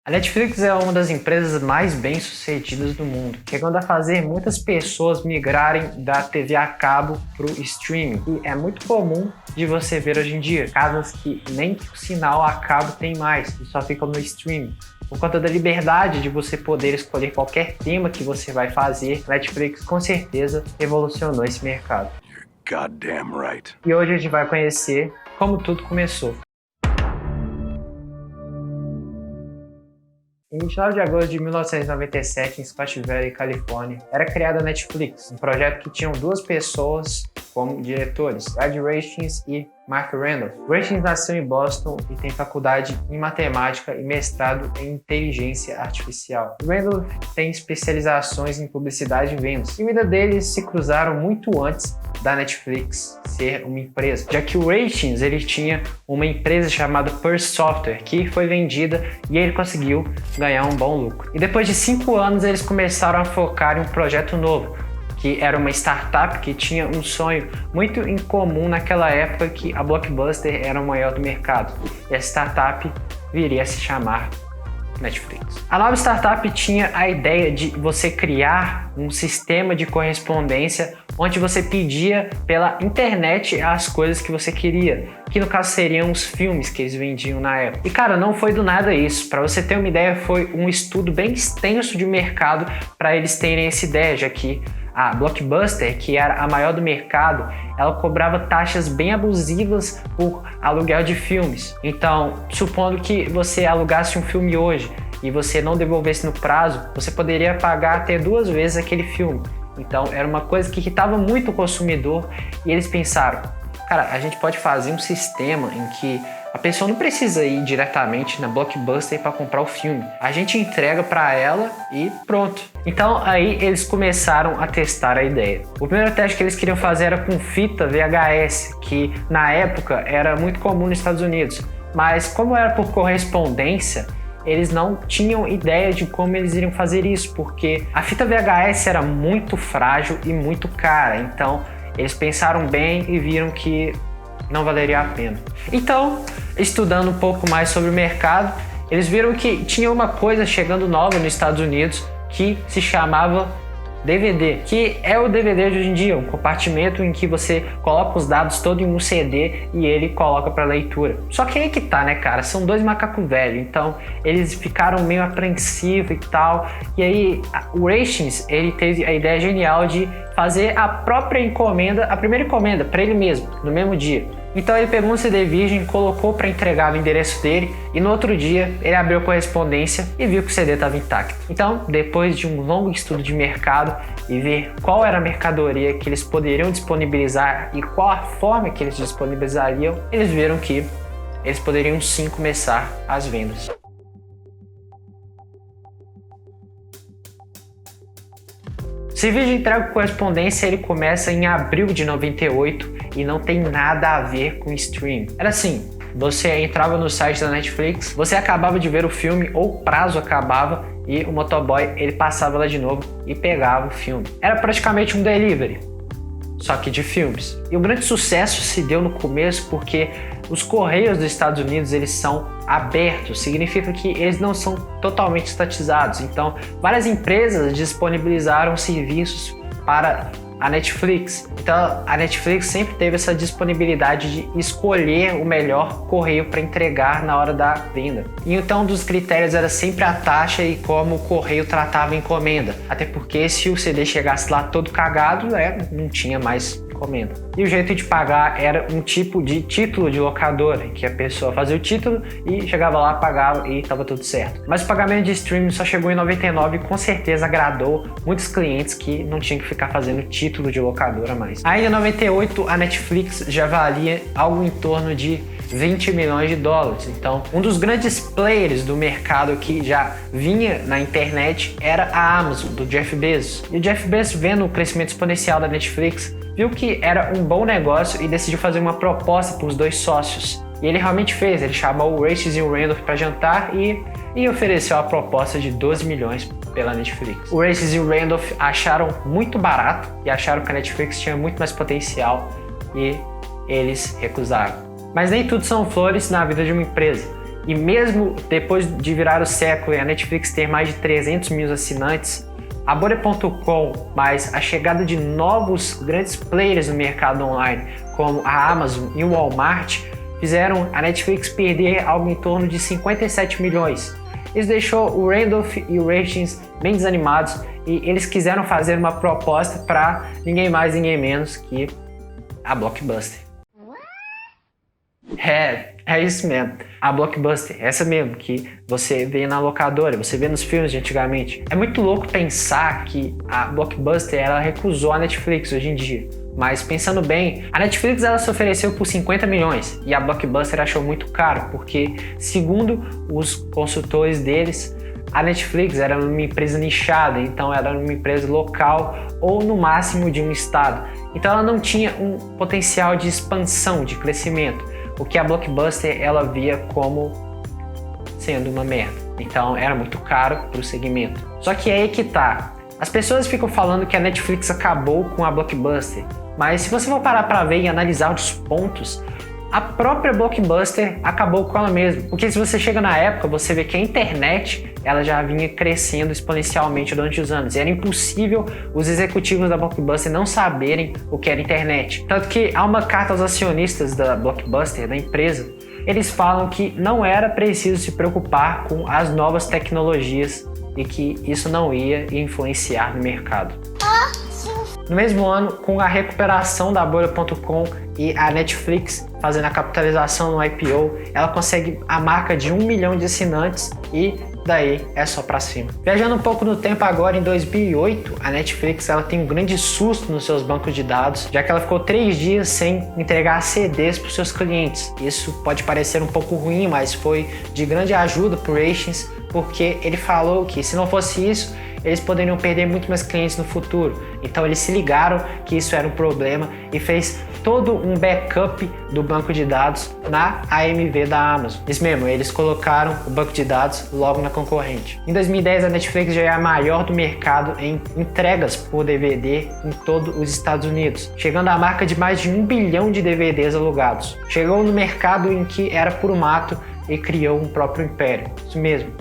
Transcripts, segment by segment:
A Netflix é uma das empresas mais bem-sucedidas do mundo, chegando a fazer muitas pessoas migrarem da TV a cabo para o streaming, e é muito comum de você ver hoje em dia casas que nem o sinal a cabo tem mais e só ficam no streaming. Por conta da liberdade de você poder escolher qualquer tema que você vai fazer, a Netflix com certeza revolucionou esse mercado. You're goddamn right. E hoje a gente vai conhecer como tudo começou. Em 29 de agosto de 1997, em Scott Valley, Califórnia, era criada a Netflix, um projeto que tinha duas pessoas como diretores, Ed Rachins e Mark Randolph. Rachins nasceu em Boston e tem faculdade em matemática e mestrado em inteligência artificial. Randolph tem especializações em publicidade e vendas. E a vida deles se cruzaram muito antes da Netflix ser uma empresa, já que o Rachins ele tinha uma empresa chamada Purse Software que foi vendida e ele conseguiu ganhar um bom lucro. E depois de 5 anos eles começaram a focar em um projeto novo, que era uma startup que tinha um sonho muito em comum naquela época, que a Blockbuster era o maior do mercado. E a startup viria a se chamar Netflix. A nova startup tinha a ideia de você criar um sistema de correspondência onde você pedia pela internet as coisas que você queria, que no caso seriam os filmes que eles vendiam na época. E cara, não foi do nada isso. Para você ter uma ideia, foi um estudo bem extenso de mercado para eles terem essa ideia, já que a Blockbuster, que era a maior do mercado, ela cobrava taxas bem abusivas por aluguel de filmes. Então, supondo que você alugasse um filme hoje e você não devolvesse no prazo, você poderia pagar até 2 vezes aquele filme. Então, era uma coisa que irritava muito o consumidor e eles pensaram, cara, a gente pode fazer um sistema em que a pessoa não precisa ir diretamente na Blockbuster para comprar o filme. A gente entrega para ela e pronto. Então aí eles começaram a testar a ideia. O primeiro teste que eles queriam fazer era com fita VHS, que na época era muito comum nos Estados Unidos. Mas como era por correspondência, eles não tinham ideia de como eles iriam fazer isso, porque a fita VHS era muito frágil e muito cara. Então eles pensaram bem e viram que não valeria a pena. Então, estudando um pouco mais sobre o mercado, eles viram que tinha uma coisa chegando nova nos Estados Unidos que se chamava DVD, que é o DVD de hoje em dia, um compartimento em que você coloca os dados todo em um CD e ele coloca para leitura. Só que aí que tá, né, cara? São 2 macacos velhos, então eles ficaram meio apreensivos e tal. E aí o Rachins, ele teve a ideia genial de fazer a própria encomenda, a primeira encomenda para ele mesmo, no mesmo dia. Então ele pegou um CD virgem, colocou para entregar no endereço dele e no outro dia ele abriu a correspondência e viu que o CD estava intacto. Então, depois de um longo estudo de mercado e ver qual era a mercadoria que eles poderiam disponibilizar e qual a forma que eles disponibilizariam, eles viram que eles poderiam sim começar as vendas. O serviço de entrega por correspondência ele começa em abril de 98 e não tem nada a ver com stream. Era assim, você entrava no site da Netflix, você acabava de ver o filme ou o prazo acabava e o motoboy ele passava lá de novo e pegava o filme. Era praticamente um delivery, só que de filmes. E o grande sucesso se deu no começo porque os correios dos Estados Unidos eles são abertos, significa que eles não são totalmente estatizados. Então, várias empresas disponibilizaram serviços para a Netflix. Então, a Netflix sempre teve essa disponibilidade de escolher o melhor correio para entregar na hora da venda. E então, um dos critérios era sempre a taxa e como o correio tratava a encomenda. Até porque se o CD chegasse lá todo cagado, não tinha mais encomenda. E o jeito de pagar era um tipo de título de locadora, que a pessoa fazia o título e chegava lá, pagava e estava tudo certo. Mas o pagamento de streaming só chegou em 99 e com certeza agradou muitos clientes que não tinham que ficar fazendo título de locadora mais. Aí em 98 a Netflix já valia algo em torno de 20 milhões de dólares. Então, um dos grandes players do mercado que já vinha na internet era a Amazon, do Jeff Bezos. E o Jeff Bezos, vendo o crescimento exponencial da Netflix, viu que era um bom negócio e decidiu fazer uma proposta para os 2 sócios. E ele realmente fez, ele chamou o Rachins e o Randolph para jantar e ofereceu a proposta de 12 milhões pela Netflix. O Rachins e o Randolph acharam muito barato e acharam que a Netflix tinha muito mais potencial e eles recusaram. Mas nem tudo são flores na vida de uma empresa. E mesmo depois de virar o século e a Netflix ter mais de 300 mil assinantes, a Bolha.com, mais a chegada de novos grandes players no mercado online, como a Amazon e o Walmart, fizeram a Netflix perder algo em torno de 57 milhões. Isso deixou o Randolph e o Ratings bem desanimados e eles quiseram fazer uma proposta para ninguém mais, ninguém menos que a Blockbuster. É isso mesmo. A Blockbuster, essa mesmo, que você vê na locadora, você vê nos filmes de antigamente. É muito louco pensar que a Blockbuster, ela recusou a Netflix hoje em dia. Mas pensando bem, a Netflix ela se ofereceu por 50 milhões e a Blockbuster achou muito caro, porque segundo os consultores deles, a Netflix era uma empresa nichada, então era uma empresa local ou no máximo de um estado. Então ela não tinha um potencial de expansão, de crescimento, o que a Blockbuster ela via como sendo uma merda. Então era muito caro para o segmento. Só que é aí que tá. As pessoas ficam falando que a Netflix acabou com a Blockbuster, mas se você for parar para ver e analisar os pontos, a própria Blockbuster acabou com ela mesma. Porque se você chega na época, você vê que a internet ela já vinha crescendo exponencialmente durante os anos. E era impossível os executivos da Blockbuster não saberem o que era internet. Tanto que há uma carta aos acionistas da Blockbuster, da empresa, eles falam que não era preciso se preocupar com as novas tecnologias e que isso não ia influenciar no mercado. No mesmo ano, com a recuperação da Bolha.com e a Netflix fazendo a capitalização no IPO, ela consegue a marca de 1 milhão de assinantes e daí é só pra cima. Viajando um pouco no tempo agora, em 2008, a Netflix ela tem um grande susto nos seus bancos de dados, já que ela ficou 3 dias sem entregar CDs para os seus clientes. Isso pode parecer um pouco ruim, mas foi de grande ajuda para o Ratings, porque ele falou que se não fosse isso, eles poderiam perder muito mais clientes no futuro. Então eles se ligaram que isso era um problema e fez todo um backup do banco de dados na AMV da Amazon. Isso mesmo, eles colocaram o banco de dados logo na concorrente. Em 2010 a Netflix já é a maior do mercado em entregas por DVD em todos os Estados Unidos, chegando à marca de mais de 1 bilhão de DVDs alugados. Chegou no mercado em que era puro mato e criou um próprio império. Isso mesmo.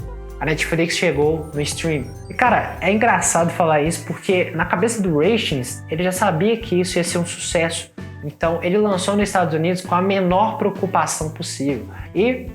A Netflix chegou no stream. E cara, é engraçado falar isso porque na cabeça do Ratings, ele já sabia que isso ia ser um sucesso. Então ele lançou nos Estados Unidos com a menor preocupação possível. E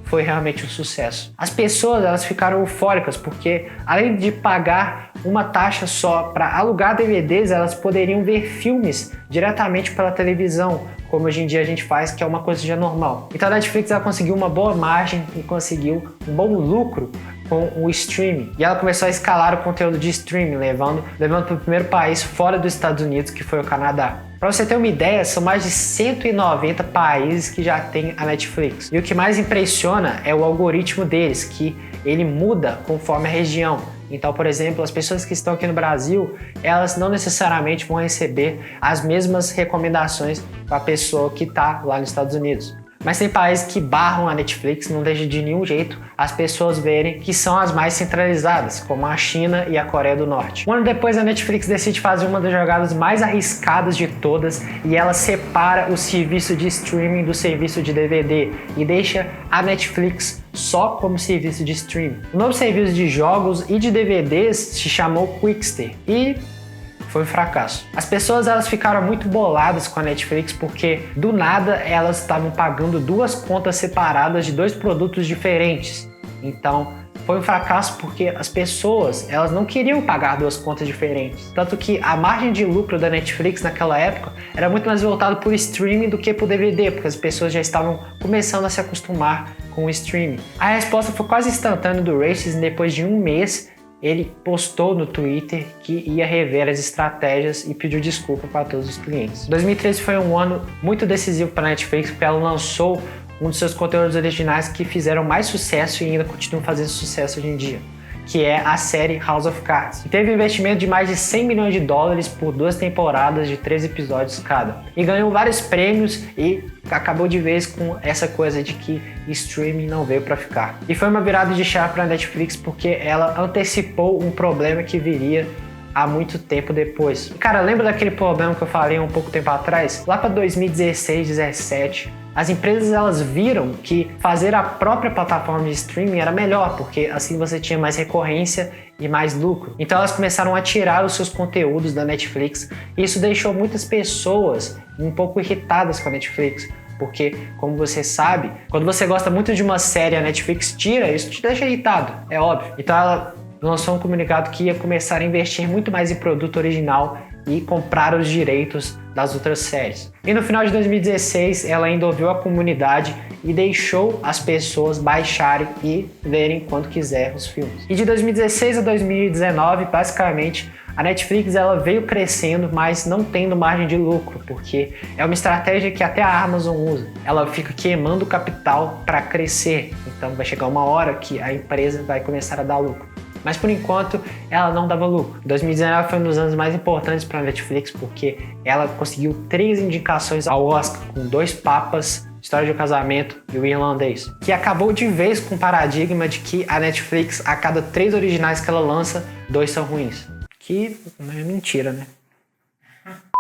foi realmente um sucesso. As pessoas elas ficaram eufóricas porque além de pagar uma taxa só para alugar DVDs, elas poderiam ver filmes diretamente pela televisão, como hoje em dia a gente faz, que é uma coisa já normal. Então a Netflix ela conseguiu uma boa margem e conseguiu um bom lucro com o streaming. E ela começou a escalar o conteúdo de streaming, levando para o primeiro país fora dos Estados Unidos, que foi o Canadá. Para você ter uma ideia, são mais de 190 países que já tem a Netflix. E o que mais impressiona é o algoritmo deles, que ele muda conforme a região. Então, por exemplo, as pessoas que estão aqui no Brasil, elas não necessariamente vão receber as mesmas recomendações para a pessoa que está lá nos Estados Unidos. Mas tem países que barram a Netflix, não deixa de nenhum jeito as pessoas verem que são as mais centralizadas, como a China e a Coreia do Norte. Um ano depois, a Netflix decide fazer uma das jogadas mais arriscadas de todas e ela separa o serviço de streaming do serviço de DVD e deixa a Netflix só como serviço de streaming. O novo serviço de jogos e de DVDs se chamou Qwikster e foi um fracasso. As pessoas elas ficaram muito boladas com a Netflix porque do nada elas estavam pagando 2 contas separadas de 2 produtos diferentes. Então foi um fracasso porque as pessoas elas não queriam pagar 2 contas diferentes. Tanto que a margem de lucro da Netflix naquela época era muito mais voltada por streaming do que por DVD, porque as pessoas já estavam começando a se acostumar com o streaming. A resposta foi quase instantânea do Ratings. Depois de um mês ele postou no Twitter que ia rever as estratégias e pediu desculpa para todos os clientes. 2013 foi um ano muito decisivo para a Netflix, porque ela lançou um dos seus conteúdos originais que fizeram mais sucesso e ainda continuam fazendo sucesso hoje em dia, que é a série House of Cards. E teve um investimento de mais de 100 milhões de dólares por 2 temporadas de 3 episódios cada. E ganhou vários prêmios e acabou de vez com essa coisa de que streaming não veio para ficar. E foi uma virada de chave para a Netflix porque ela antecipou um problema que viria há muito tempo depois. E, cara, lembra daquele problema que eu falei um pouco tempo atrás? Lá para 2016, 2017, As empresas elas viram que fazer a própria plataforma de streaming era melhor, porque assim você tinha mais recorrência e mais lucro. Então elas começaram a tirar os seus conteúdos da Netflix e isso deixou muitas pessoas um pouco irritadas com a Netflix. Porque, como você sabe, quando você gosta muito de uma série, a Netflix tira, isso te deixa irritado, é óbvio. Então ela lançou um comunicado que ia começar a investir muito mais em produto original e comprar os direitos das outras séries. E no final de 2016, ela ainda ouviu a comunidade e deixou as pessoas baixarem e verem quando quiser os filmes. E de 2016 a 2019, basicamente, a Netflix ela veio crescendo, mas não tendo margem de lucro, porque é uma estratégia que até a Amazon usa. Ela fica queimando capital para crescer, então vai chegar uma hora que a empresa vai começar a dar lucro. Mas por enquanto ela não dava lucro. 2019 foi um dos anos mais importantes para a Netflix porque ela conseguiu 3 indicações ao Oscar, com 2 Papas, História de um Casamento e O Irlandês, que acabou de vez com o paradigma de que a Netflix, a cada 3 originais que ela lança, 2 são ruins. Que é mentira, né?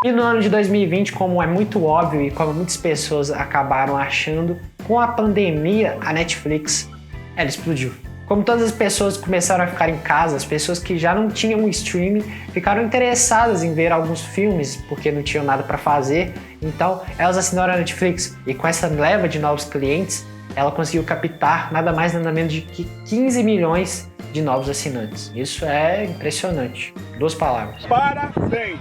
E no ano de 2020, como é muito óbvio e como muitas pessoas acabaram achando, com a pandemia a Netflix ela explodiu. Como todas as pessoas começaram a ficar em casa, as pessoas que já não tinham streaming ficaram interessadas em ver alguns filmes porque não tinham nada para fazer, então elas assinaram a Netflix e com essa leva de novos clientes, ela conseguiu captar nada mais nada menos de que 15 milhões de novos assinantes. Isso é impressionante. 2 palavras. Parabéns!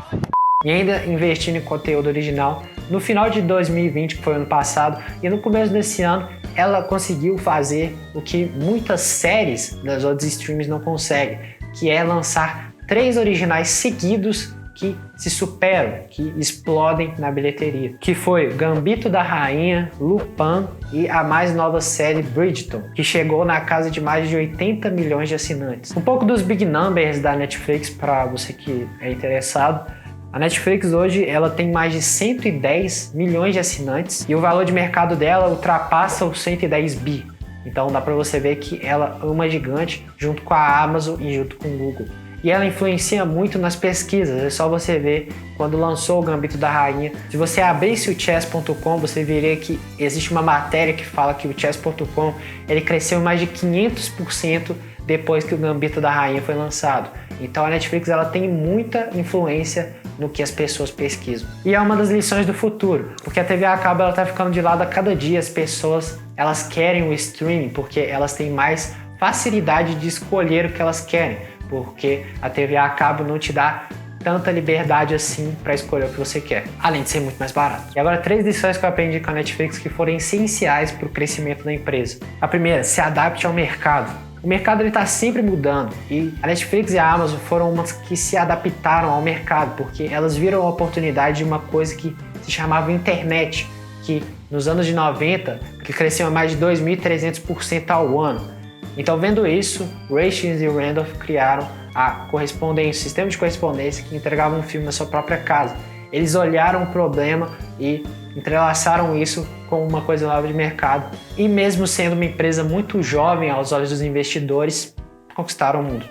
E ainda investindo em conteúdo original, no final de 2020, que foi ano passado, e no começo desse ano, ela conseguiu fazer o que muitas séries das outras streams não conseguem, que é lançar 3 originais seguidos que se superam, que explodem na bilheteria. Que foi Gambito da Rainha, Lupin e a mais nova série Bridgerton, que chegou na casa de mais de 80 milhões de assinantes. Um pouco dos big numbers da Netflix para você que é interessado. A Netflix hoje ela tem mais de 110 milhões de assinantes e o valor de mercado dela ultrapassa os 110 bi. Então dá para você ver que ela é uma gigante junto com a Amazon e junto com o Google. E ela influencia muito nas pesquisas, é só você ver quando lançou o Gambito da Rainha. Se você abrisse o chess.com, você veria que existe uma matéria que fala que o chess.com ele cresceu mais de 500% depois que o Gambito da Rainha foi lançado. Então a Netflix ela tem muita influência no que as pessoas pesquisam. E é uma das lições do futuro, porque a TV a cabo ela tá ficando de lado a cada dia. As pessoas elas querem o streaming porque elas têm mais facilidade de escolher o que elas querem, porque a TV a cabo não te dá tanta liberdade assim para escolher o que você quer, além de ser muito mais barato. E agora 3 lições que eu aprendi com a Netflix que foram essenciais para o crescimento da empresa. A primeira, se adapte ao mercado. O mercado está sempre mudando e a Netflix e a Amazon foram umas que se adaptaram ao mercado porque elas viram a oportunidade de uma coisa que se chamava internet, que nos anos de 90 que cresceu a mais de 2.300% ao ano. Então vendo isso, Ratings e Randolph criaram a correspondência, o sistema de correspondência que entregava um filme na sua própria casa. Eles olharam o problema e entrelaçaram isso com uma coisa nova de mercado e mesmo sendo uma empresa muito jovem aos olhos dos investidores, conquistaram o mundo.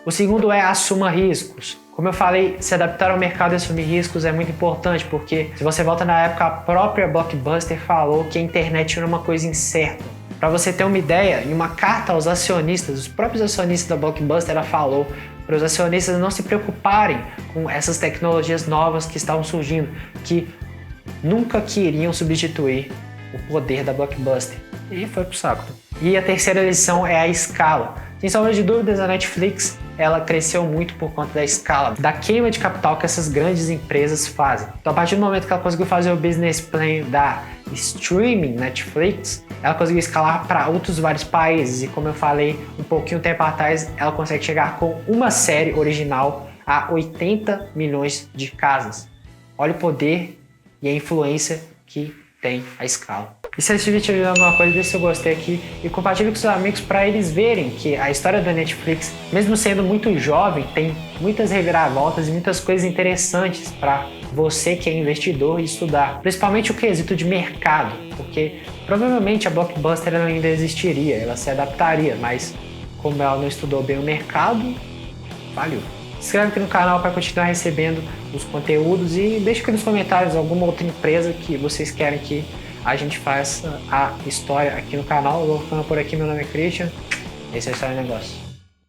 O segundo é assuma riscos. Como eu falei, se adaptar ao mercado e assumir riscos é muito importante porque se você volta na época, a própria Blockbuster falou que a internet era uma coisa incerta. Para você ter uma ideia, em uma carta aos acionistas, os próprios acionistas da Blockbuster ela falou para os acionistas não se preocuparem com essas tecnologias novas que estavam surgindo, que nunca queriam substituir o poder da Blockbuster. E foi pro saco. E a terceira lição é a escala. Sem sombra de dúvidas, a Netflix ela cresceu muito por conta da escala, da queima de capital que essas grandes empresas fazem. Então, a partir do momento que ela conseguiu fazer o business plan da streaming Netflix, ela conseguiu escalar para outros vários países. E como eu falei um pouquinho tempo atrás, ela consegue chegar com uma série original a 80 milhões de casas. Olha o poder e a influência que tem a escala. E se esse vídeo te ajudou em alguma coisa, deixa seu gostei aqui e compartilhe com seus amigos para eles verem que a história da Netflix, mesmo sendo muito jovem, tem muitas reviravoltas e muitas coisas interessantes para você que é investidor estudar. Principalmente o quesito de mercado, porque provavelmente a Blockbuster ela ainda existiria, ela se adaptaria, mas como ela não estudou bem o mercado, valeu. Se inscreve aqui no canal para continuar recebendo os conteúdos e deixa aqui nos comentários alguma outra empresa que vocês querem que a gente faz a história aqui no canal. Eu vou ficando por aqui, meu nome é Christian, esse é o História de Negócio.